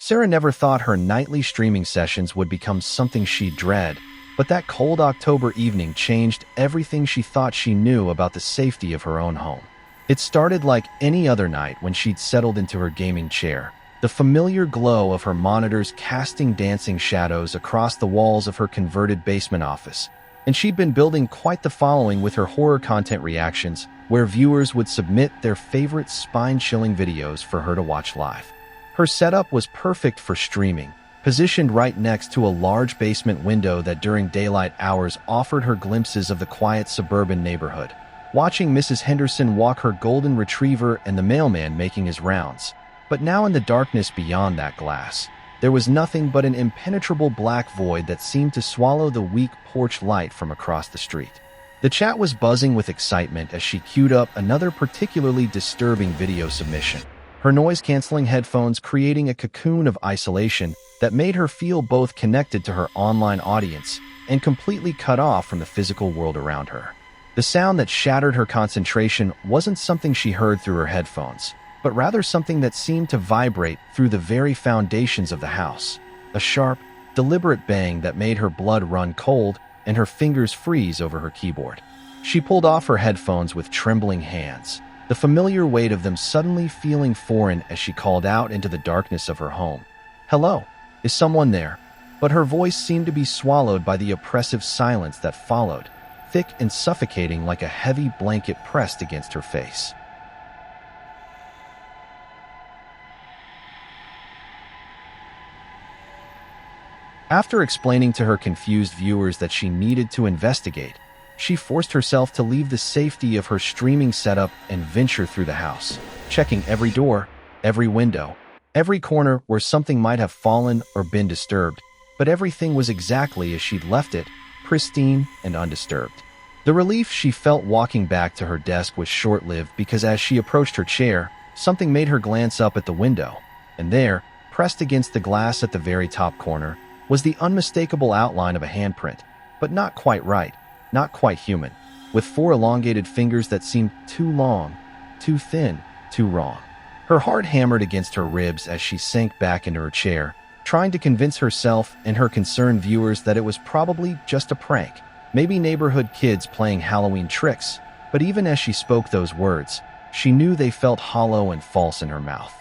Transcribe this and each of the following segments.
Sarah never thought her nightly streaming sessions would become something she'd dread, but that cold October evening changed everything she thought she knew about the safety of her own home. It started like any other night when she'd settled into her gaming chair, the familiar glow of her monitors casting dancing shadows across the walls of her converted basement office. And she'd been building quite the following with her horror content reactions, where viewers would submit their favorite spine-chilling videos for her to watch live. Her setup was perfect for streaming, positioned right next to a large basement window that during daylight hours offered her glimpses of the quiet suburban neighborhood. Watching Mrs. Henderson walk her golden retriever and the mailman making his rounds. But now in the darkness beyond that glass, there was nothing but an impenetrable black void that seemed to swallow the weak porch light from across the street. The chat was buzzing with excitement as she queued up another particularly disturbing video submission, her noise-canceling headphones creating a cocoon of isolation that made her feel both connected to her online audience and completely cut off from the physical world around her. The sound that shattered her concentration wasn't something she heard through her headphones, but rather something that seemed to vibrate through the very foundations of the house. A sharp, deliberate bang that made her blood run cold and her fingers freeze over her keyboard. She pulled off her headphones with trembling hands, the familiar weight of them suddenly feeling foreign as she called out into the darkness of her home. "Hello? Is someone there?" But her voice seemed to be swallowed by the oppressive silence that followed, thick and suffocating like a heavy blanket pressed against her face. After explaining to her confused viewers that she needed to investigate, she forced herself to leave the safety of her streaming setup and venture through the house, checking every door, every window, every corner where something might have fallen or been disturbed, but everything was exactly as she'd left it, pristine and undisturbed. The relief she felt walking back to her desk was short-lived because as she approached her chair, something made her glance up at the window, and there, pressed against the glass at the very top corner, was the unmistakable outline of a handprint, but not quite right, not quite human, with 4 elongated fingers that seemed too long, too thin, too wrong. Her heart hammered against her ribs as she sank back into her chair, trying to convince herself and her concerned viewers that it was probably just a prank, maybe neighborhood kids playing Halloween tricks, but even as she spoke those words, she knew they felt hollow and false in her mouth.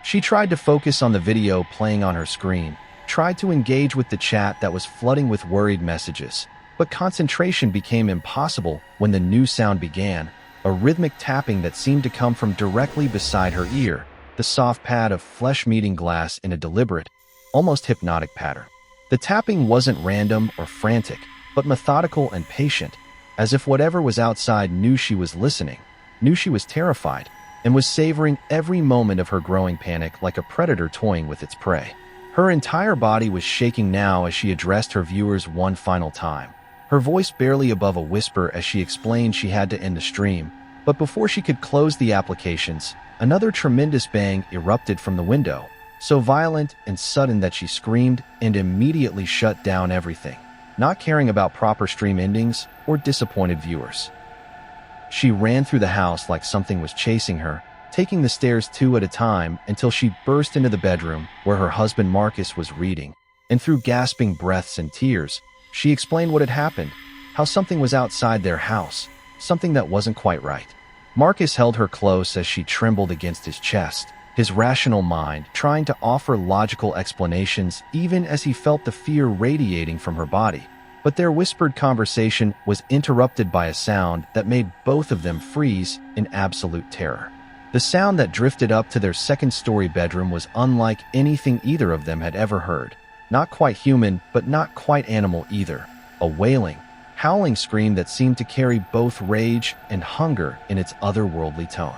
She tried to focus on the video playing on her screen, tried to engage with the chat that was flooding with worried messages, but concentration became impossible when the new sound began, a rhythmic tapping that seemed to come from directly beside her ear, the soft pad of flesh meeting glass in a deliberate, almost hypnotic pattern. The tapping wasn't random or frantic, but methodical and patient, as if whatever was outside knew she was listening, knew she was terrified, and was savoring every moment of her growing panic like a predator toying with its prey. Her entire body was shaking now as she addressed her viewers one final time, her voice barely above a whisper as she explained she had to end the stream. But before she could close the applications, another tremendous bang erupted from the window, so violent and sudden that she screamed and immediately shut down everything, not caring about proper stream endings or disappointed viewers. She ran through the house like something was chasing her, taking the stairs 2 at a time until she burst into the bedroom where her husband Marcus was reading, and through gasping breaths and tears, she explained what had happened, how something was outside their house, something that wasn't quite right. Marcus held her close as she trembled against his chest, his rational mind trying to offer logical explanations even as he felt the fear radiating from her body. But their whispered conversation was interrupted by a sound that made both of them freeze in absolute terror. The sound that drifted up to their second-story bedroom was unlike anything either of them had ever heard. Not quite human, but not quite animal either. A wailing, howling scream that seemed to carry both rage and hunger in its otherworldly tone.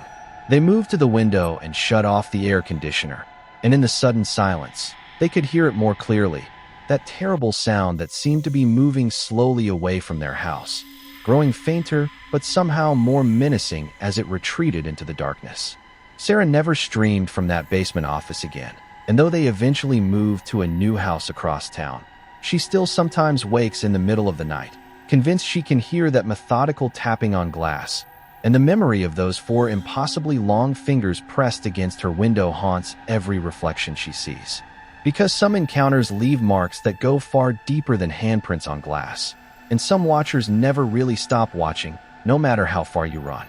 They moved to the window and shut off the air conditioner, and in the sudden silence, they could hear it more clearly, that terrible sound that seemed to be moving slowly away from their house, growing fainter but somehow more menacing as it retreated into the darkness. Sarah never streamed from that basement office again, and though they eventually moved to a new house across town, she still sometimes wakes in the middle of the night, convinced she can hear that methodical tapping on glass, and the memory of those 4 impossibly long fingers pressed against her window haunts every reflection she sees. Because some encounters leave marks that go far deeper than handprints on glass, and some watchers never really stop watching, no matter how far you run.